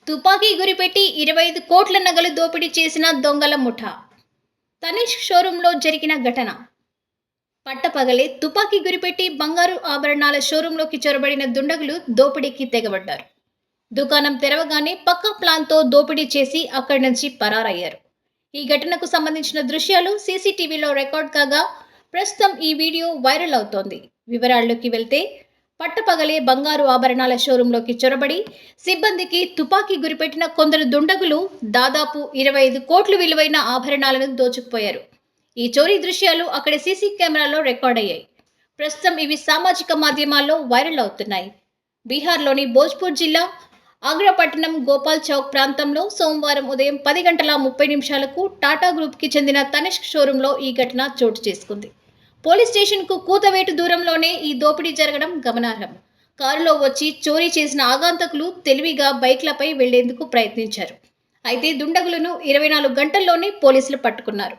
తుపాకీ గురిపెట్టి 25 కోట్ల నగలు దోపిడీ చేసిన దొంగల ముఠా. తనిష్క్ షోరూంలో జరిగిన ఘటన. పట్టపగలే తుపాకీ గురిపెట్టి బంగారు ఆభరణాల షోరూంలోకి చొరబడిన దుండగులు దోపిడీకి తెగబడ్డారు. దుకాణం తెరవగానే పక్కా ప్లాన్తో దోపిడీ చేసి అక్కడి నుంచి పరారయ్యారు. ఈ ఘటనకు సంబంధించిన దృశ్యాలు సీసీటీవీలో రికార్డ్ కాగా ప్రస్తుతం ఈ వీడియో వైరల్ అవుతోంది. వివరాల్లోకి వెళ్తే పట్టపగలే బంగారు ఆభరణాల షోరూంలోకి చొరబడి సిబ్బందికి తుపాకీ గురిపెట్టిన కొందరు దుండగులు దాదాపు 25 కోట్లు విలువైన ఆభరణాలను దోచుకుపోయారు. ఈ చోరీ దృశ్యాలు అక్కడి సీసీ కెమెరాలో రికార్డ్ అయ్యాయి. ప్రస్తుతం ఇవి సామాజిక మాధ్యమాల్లో వైరల్ అవుతున్నాయి. బీహార్లోని భోజ్పూర్ జిల్లా ఆగ్రాపట్నం గోపాల్ చౌక్ ప్రాంతంలో సోమవారం ఉదయం 10 గంటల 30 నిమిషాలకు టాటా గ్రూప్కి చెందిన తనిష్క్ షోరూంలో ఈ ఘటన చోటు చేసుకుంది. పోలీస్ స్టేషన్కు కూతవేటు దూరంలోనే ఈ దోపిడీ జరగడం గమనార్హం. కారులో వచ్చి చోరీ చేసిన ఆగంతకులు తెలివిగా బైక్లపై వెళ్లేందుకు ప్రయత్నించారు. అయితే దుండగులను 24 గంటల్లోనే పోలీసులు పట్టుకున్నారు.